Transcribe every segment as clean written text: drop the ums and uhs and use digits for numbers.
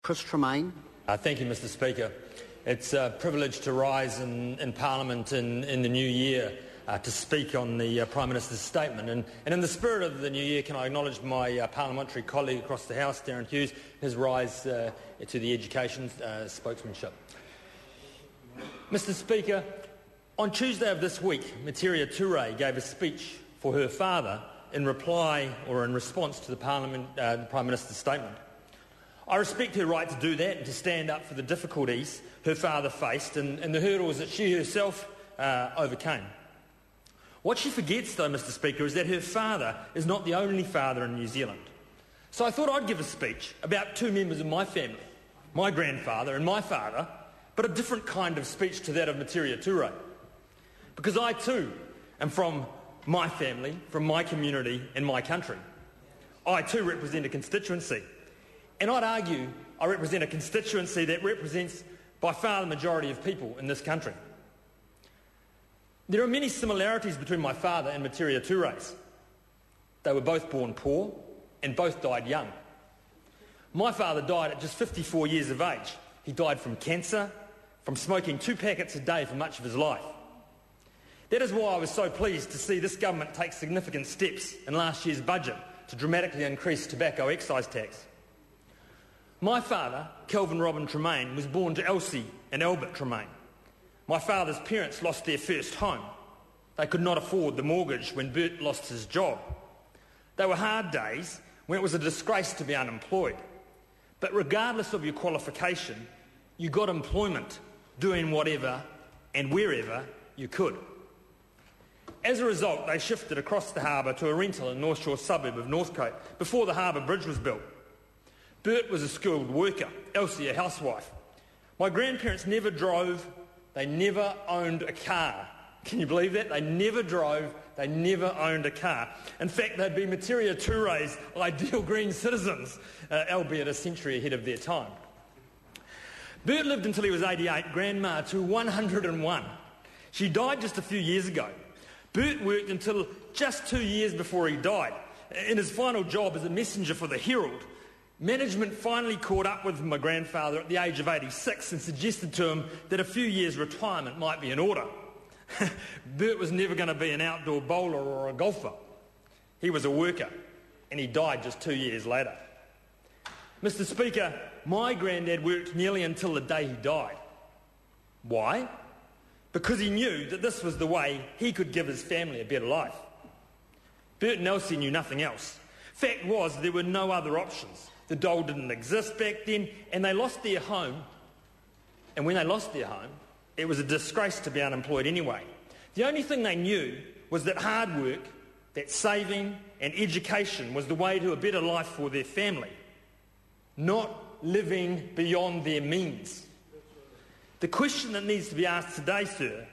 Chris Tremaine. Thank you, Mr Speaker. It's a privilege to rise in Parliament in the new year to speak on the Prime Minister's statement. And in the spirit of the new year, can I acknowledge my parliamentary colleague across the House, Darren Hughes, his rise to the education spokesmanship. Mr Speaker, on Tuesday of this week, Materia Ture gave a speech for her father in response to the Prime Minister's statement. I respect her right to do that and to stand up for the difficulties her father faced and the hurdles that she herself overcame. What she forgets, though, Mr Speaker, is that her father is not the only father in New Zealand. So I thought I'd give a speech about two members of my family, my grandfather and my father, but a different kind of speech to that of Materia Ture. Because I too am from my family, from my community and my country. I too represent a constituency. And I'd argue I represent a constituency that represents by far the majority of people in this country. There are many similarities between my father and Materia Ture's. They were both born poor and both died young. My father died at just 54 years of age. He died from cancer, from smoking 2 packets a day for much of his life. That is why I was so pleased to see this government take significant steps in last year's budget to dramatically increase tobacco excise tax. My father, Kelvin Robin Tremaine, was born to Elsie and Albert Tremaine. My father's parents lost their first home. They could not afford the mortgage when Bert lost his job. They were hard days when it was a disgrace to be unemployed. But regardless of your qualification, you got employment doing whatever and wherever you could. As a result, they shifted across the harbour to a rental in North Shore suburb of Northcote before the harbour bridge was built. Bert was a skilled worker, Elsie a housewife. My grandparents never drove, they never owned a car. Can you believe that? They never drove, they never owned a car. In fact, they'd be Materia Ture's ideal green citizens, albeit a century ahead of their time. Bert lived until he was 88, grandma to 101. She died just a few years ago. Bert worked until just 2 years before he died. In his final job as a messenger for the Herald, management finally caught up with my grandfather at the age of 86 and suggested to him that a few years' retirement might be in order. Bert was never going to be an outdoor bowler or a golfer. He was a worker, and he died just 2 years later. Mr Speaker, my granddad worked nearly until the day he died. Why? Because he knew that this was the way he could give his family a better life. Bert and Elsie knew nothing else. Fact was, there were no other options. The dole didn't exist back then, and they lost their home. And when they lost their home, it was a disgrace to be unemployed anyway. The only thing they knew was that hard work, that saving and education was the way to a better life for their family, not living beyond their means. The question that needs to be asked today, sir,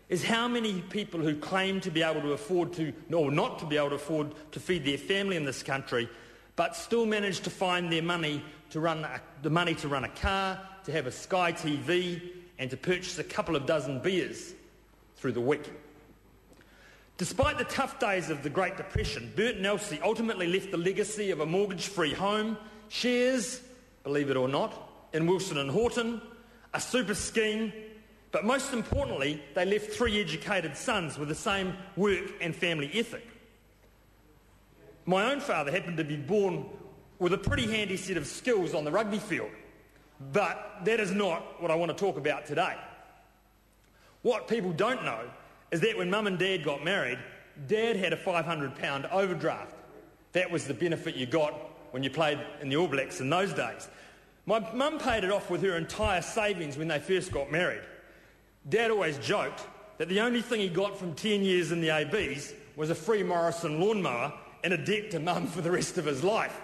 is how many people who claim to be able to afford to, or not to be able to afford to feed their family in this country, but still manage to find their money to run a car, to have a Sky TV, and to purchase a couple of dozen beers through the week. Despite the tough days of the Great Depression, Bert and Elsie ultimately left the legacy of a mortgage-free home, shares, believe it or not, in Wilson and Horton, a super scheme, but most importantly, they left 3 educated sons with the same work and family ethic. My own father happened to be born with a pretty handy set of skills on the rugby field, but that is not what I want to talk about today. What people don't know is that when Mum and Dad got married, Dad had a £500 overdraft. That was the benefit you got when you played in the All Blacks in those days. My mum paid it off with her entire savings when they first got married. Dad always joked that the only thing he got from 10 years in the ABs was a free Morrison lawnmower and a debt to Mum for the rest of his life.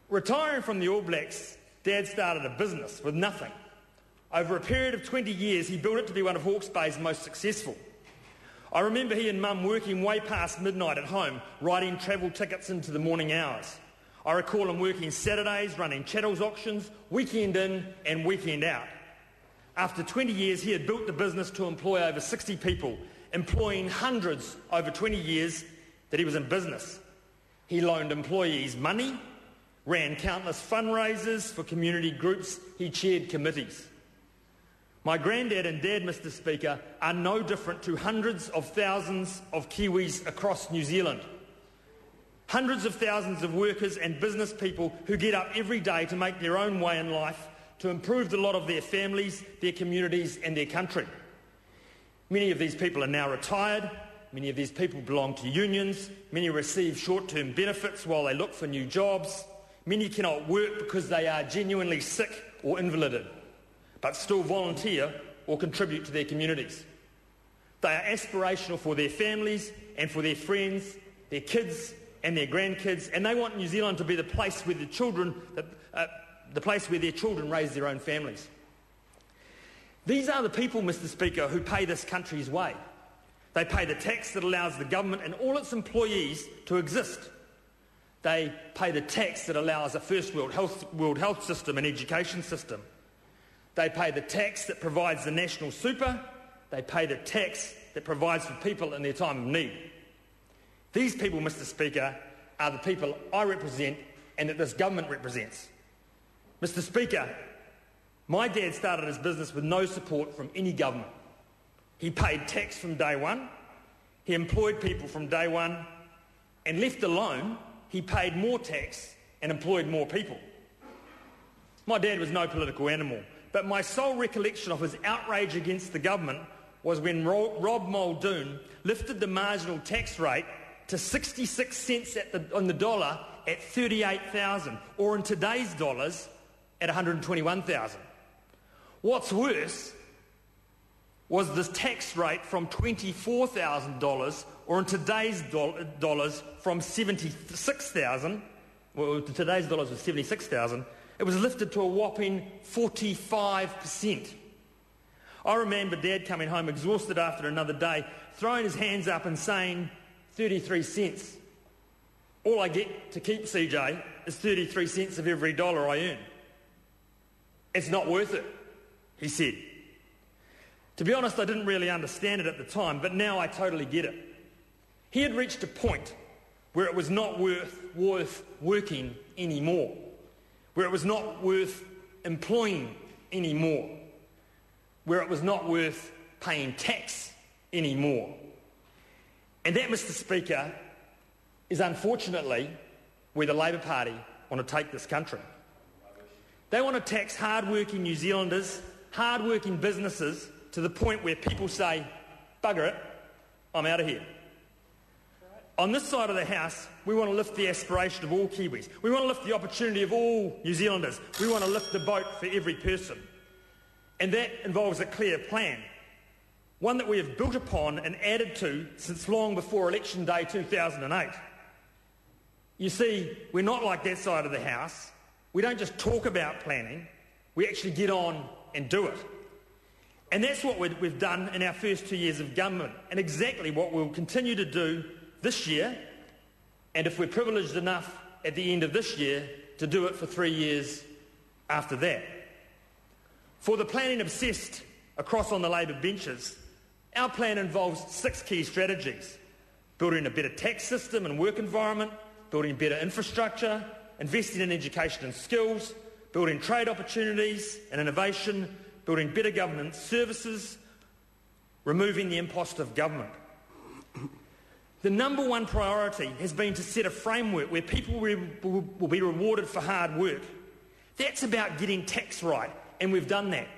Retiring from the All Blacks, Dad started a business with nothing. Over a period of 20 years, he built it to be one of Hawke's Bay's most successful. I remember he and Mum working way past midnight at home, writing travel tickets into the morning hours. I recall him working Saturdays, running chattels auctions, weekend in and weekend out. After 20 years, he had built the business to employ over 60 people, employing hundreds over 20 years that he was in business. He loaned employees money, ran countless fundraisers for community groups, he chaired committees. My granddad and dad, Mr Speaker, are no different to hundreds of thousands of Kiwis across New Zealand. Hundreds of thousands of workers and business people who get up every day to make their own way in life, to improve the lot of their families, their communities and their country. Many of these people are now retired, many of these people belong to unions, many receive short-term benefits while they look for new jobs, many cannot work because they are genuinely sick or invalided, but still volunteer or contribute to their communities. They are aspirational for their families and for their friends, their kids and their grandkids, and they want New Zealand to be the place where their children raise their own families. These are the people, Mr Speaker, who pay this country's way. They pay the tax that allows the government and all its employees to exist. They pay the tax that allows a first world health system and education system. They pay the tax that provides the national super. They pay the tax that provides for people in their time of need. These people, Mr Speaker, are the people I represent and that this government represents. Mr Speaker, my dad started his business with no support from any government. He paid tax from day one, he employed people from day one, and left alone, he paid more tax and employed more people. My dad was no political animal, but my sole recollection of his outrage against the government was when Rob Muldoon lifted the marginal tax rate to 66 cents on the dollar at 38,000, or in today's dollars at 121,000. What's worse was the tax rate from $24,000, or in today's dollars from 76,000, well, today's dollars was 76,000, it was lifted to a whopping 45%. I remember Dad coming home exhausted after another day, throwing his hands up and saying, 33 cents. All I get to keep, CJ, is 33 cents of every dollar I earn. It's not worth it, he said. To be honest, I didn't really understand it at the time, but now I totally get it. He had reached a point where it was not worth working anymore, where it was not worth employing anymore, where it was not worth paying tax anymore. And that, Mr Speaker, is unfortunately where the Labour Party want to take this country. They want to tax hard-working New Zealanders, hard-working businesses, to the point where people say, bugger it, I'm out of here. On this side of the House, we want to lift the aspiration of all Kiwis. We want to lift the opportunity of all New Zealanders. We want to lift the boat for every person. And that involves a clear plan, one that we have built upon and added to since long before Election Day 2008. You see, we're not like that side of the House. We don't just talk about planning, we actually get on and do it. And that's what we've done in our first 2 years of government, and exactly what we'll continue to do this year, and if we're privileged enough at the end of this year, to do it for 3 years after that. For the planning obsessed across on the Labour benches, our plan involves 6 key strategies: building a better tax system and work environment, building better infrastructure, investing in education and skills, building trade opportunities and innovation, building better governance services, removing the impost of government. The number one priority has been to set a framework where people will be rewarded for hard work. That's about getting tax right, and we've done that.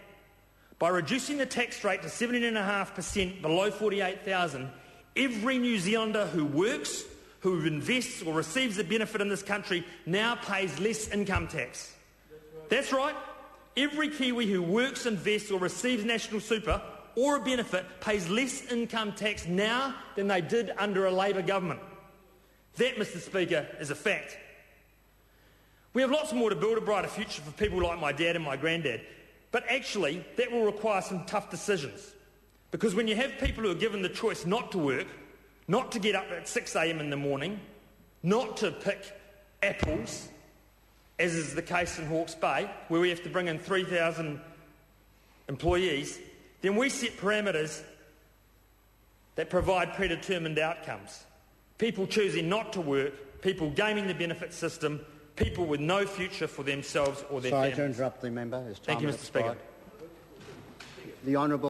By reducing the tax rate to 17.5% below 48,000, every New Zealander who works, who invests or receives a benefit in this country now pays less income tax. That's right. Every Kiwi who works, invests or receives national super or a benefit pays less income tax now than they did under a Labour government. That, Mr Speaker, is a fact. We have lots more to build a brighter future for people like my dad and my granddad, but actually that will require some tough decisions. Because when you have people who are given the choice not to work, not to get up at 6 a.m. in the morning, not to pick apples, as is the case in Hawke's Bay, where we have to bring in 3,000 employees, then we set parameters that provide predetermined outcomes. People choosing not to work, people gaming the benefit system, people with no future for themselves or their Sorry families. to interrupt the member. His time Thank you, has Mr. Speaker. expired. The Honourable